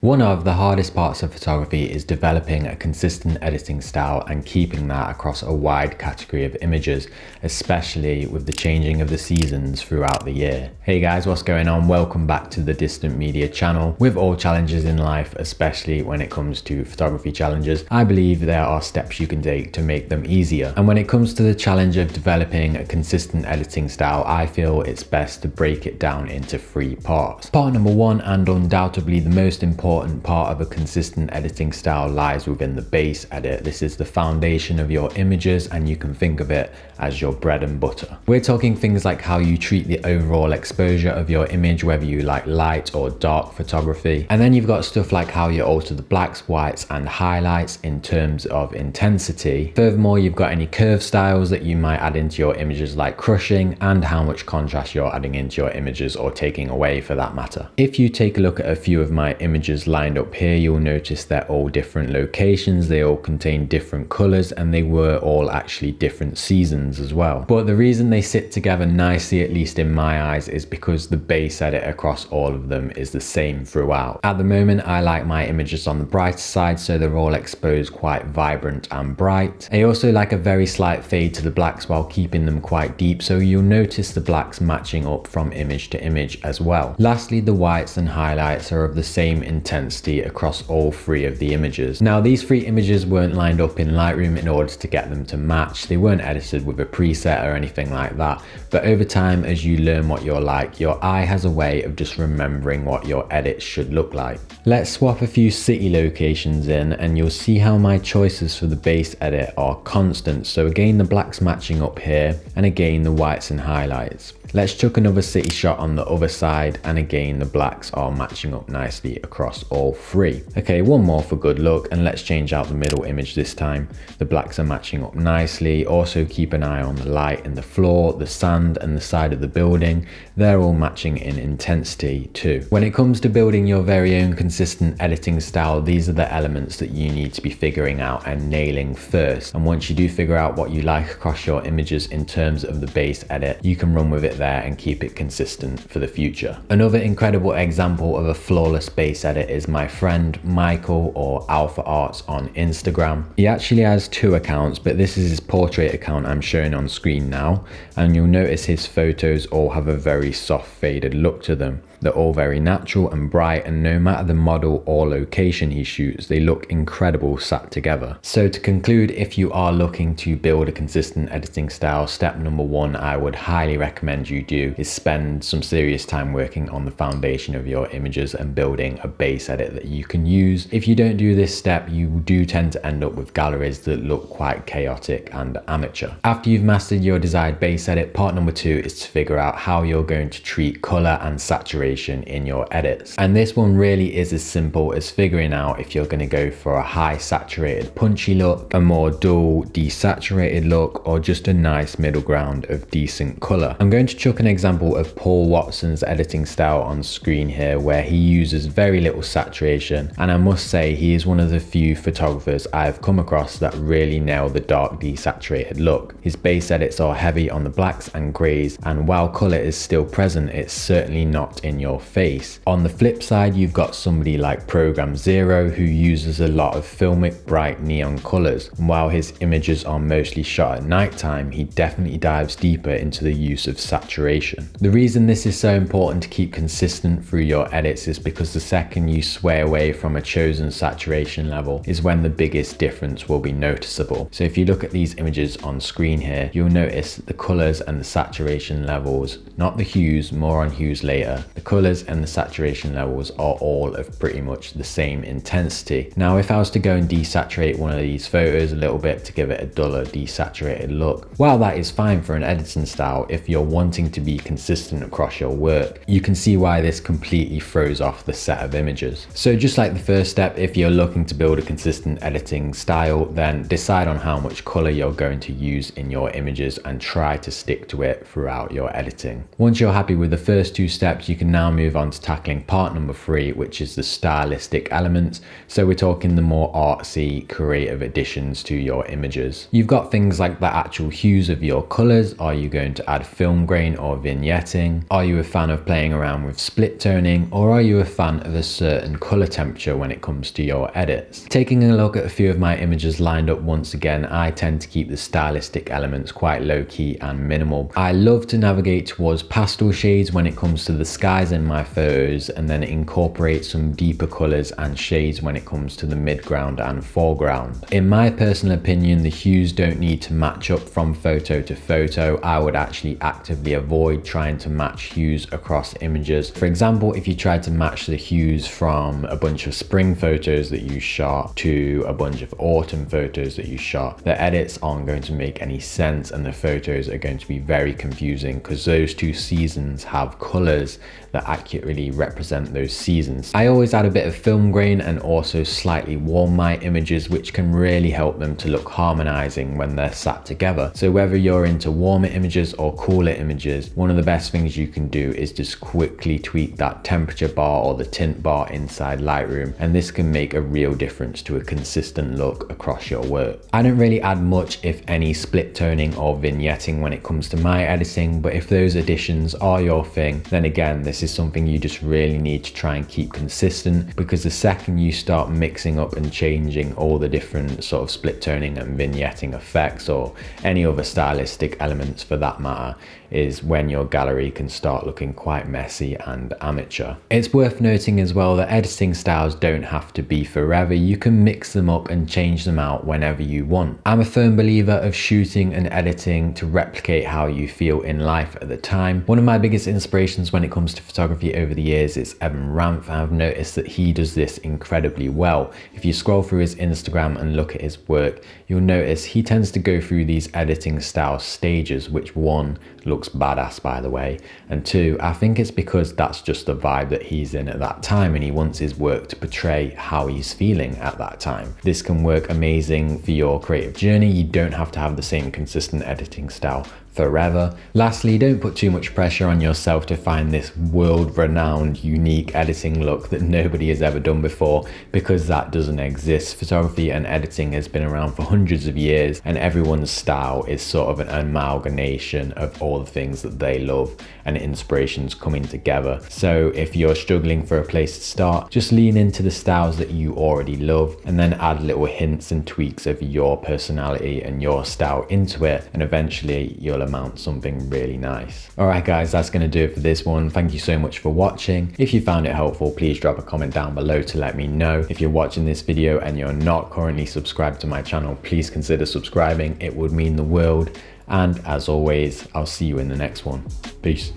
One of the hardest parts of photography is developing a consistent editing style and keeping that across a wide category of images, especially with the changing of the seasons throughout the year. Hey guys, what's going on? Welcome back to the DistantMedia channel. With all challenges in life, especially when it comes to photography challenges, I believe there are steps you can take to make them easier. And when it comes to the challenge of developing a consistent editing style, I feel it's best to break it down into 3 parts. Part number 1, and undoubtedly the most important part of a consistent editing style, lies within the base edit. This is the foundation of your images and you can think of it as your bread and butter. We're talking things like how you treat the overall exposure of your image, whether you like light or dark photography. And then you've got stuff like how you alter the blacks, whites and highlights in terms of intensity. Furthermore, you've got any curve styles that you might add into your images like crushing, and how much contrast you're adding into your images or taking away for that matter. If you take a look at a few of my images lined up here, you'll notice they're all different locations, they all contain different colors, and they were all actually different seasons as well. But the reason they sit together nicely, at least in my eyes, is because the base edit across all of them is the same throughout. At the moment, I like my images on the brighter side, so they're all exposed quite vibrant and bright. I also like a very slight fade to the blacks while keeping them quite deep, so you'll notice the blacks matching up from image to image as well. Lastly, the whites and highlights are of the same intensity across all 3 of the images. Now, these 3 images weren't lined up in Lightroom in order to get them to match. They weren't edited with a preset or anything like that. But over time, as you learn what you're like, your eye has a way of just remembering what your edits should look like. Let's swap a few city locations in and you'll see how my choices for the base edit are constant. So again, the blacks matching up here, and again the whites and highlights. Let's chuck another city shot on the other side, and again the blacks are matching up nicely across all 3. Okay, one more for good luck, and let's change out the middle image this time. The blacks are matching up nicely. Also keep an eye on the light in the floor, the sand and the side of the building. They're all matching in intensity too. When it comes to building your very own consistent editing style, these are the elements that you need to be figuring out and nailing first. And once you do figure out what you like across your images in terms of the base edit, you can run with it there and keep it consistent for the future. Another incredible example of a flawless base edit is my friend Michael, or Alpha Arts on Instagram. He actually has 2 accounts, but this is his portrait account I'm showing on screen now, and you'll notice his photos all have a very soft faded look to them. They're all very natural and bright, and no matter the model or location he shoots, they look incredible sat together. So to conclude, if you are looking to build a consistent editing style, step number 1 I would highly recommend you do is spend some serious time working on the foundation of your images and building a base edit that you can use. If you don't do this step, you do tend to end up with galleries that look quite chaotic and amateur. After you've mastered your desired base edit, part number 2 is to figure out how you're going to treat color and saturation in your edits. And this one really is as simple as figuring out if you're going to go for a high saturated punchy look, a more dull desaturated look, or just a nice middle ground of decent color. I'm going to chuck an example of Paul Watson's editing style on screen here, where he uses very little saturation, and I must say he is one of the few photographers I've come across that really nail the dark desaturated look. His base edits are heavy on the blacks and greys, and while color is still present, it's certainly not in your face. On the flip side, you've got somebody like Program Zero, who uses a lot of filmic bright neon colors, and while his images are mostly shot at nighttime, he definitely dives deeper into the use of saturation. The reason this is so important to keep consistent through your edits is because the second you sway away from a chosen saturation level is when the biggest difference will be noticeable. So if you look at these images on screen here, you'll notice the colors and the saturation levels, not the hues, more on hues later. The colors and the saturation levels are all of pretty much the same intensity. Now, if I was to go and desaturate one of these photos a little bit to give it a duller desaturated look, while that is fine for an editing style, if you're wanting to be consistent across your work, you can see why this completely throws off the set of images. So just like the first step, if you're looking to build a consistent editing style, then decide on how much color you're going to use in your images and try to stick to it throughout your editing. Once you're happy with the first 2 steps, you can now move on to tackling part number 3, which is the stylistic elements. So we're talking the more artsy, creative additions to your images. You've got things like the actual hues of your colors. Are you going to add film grain or vignetting? Are you a fan of playing around with split toning, or are you a fan of a certain color temperature when it comes to your edits? Taking a look at a few of my images lined up once again, I tend to keep the stylistic elements quite low key and minimal. I love to navigate towards pastel shades when it comes to the skies in my photos, and then incorporate some deeper colors and shades when it comes to the midground and foreground. In my personal opinion, the hues don't need to match up from photo to photo. I would actually actively avoid trying to match hues across images. For example, if you tried to match the hues from a bunch of spring photos that you shot to a bunch of autumn photos that you shot, the edits aren't going to make any sense, and the photos are going to be very confusing because those two seasons have colors that accurately represent those seasons. I always add a bit of film grain and also slightly warm my images, which can really help them to look harmonizing when they're sat together. So whether you're into warmer images or cooler images, one of the best things you can do is just quickly tweak that temperature bar or the tint bar inside Lightroom, and this can make a real difference to a consistent look across your work. I don't really add much, if any, split toning or vignetting when it comes to my editing, but if those additions are your thing, then again, this is something you just really need to try and keep consistent, because the second you start mixing up and changing all the different sort of split toning and vignetting effects, or any other stylistic elements for that matter, is when your gallery can start looking quite messy and amateur. It's worth noting as well that editing styles don't have to be forever. You can mix them up and change them out whenever you want. I'm a firm believer of shooting and editing to replicate how you feel in life at the time. One of my biggest inspirations when it comes to photography over the years is Evan Ranf, and I've noticed that he does this incredibly well. If you scroll through his Instagram and look at his work, you'll notice he tends to go through these editing style stages, which one, looks badass by the way, and two, I think it's because that's just the vibe that he's in at that time, and he wants his work to portray how he's feeling at that time. This can work amazing for your creative journey. You don't have to have the same consistent editing style forever. Lastly, don't put too much pressure on yourself to find this world-renowned, unique editing look that nobody has ever done before, because that doesn't exist. Photography and editing has been around for hundreds of years, and everyone's style is sort of an amalgamation of all the things that they love and inspirations coming together. So if you're struggling for a place to start, just lean into the styles that you already love, and then add little hints and tweaks of your personality and your style into it, and eventually you'll amount something really nice. Alright guys, that's going to do it for this one. Thank you so much for watching. If you found it helpful, please drop a comment down below to let me know. If you're watching this video and you're not currently subscribed to my channel, please consider subscribing. It would mean the world. And as always, I'll see you in the next one. Peace.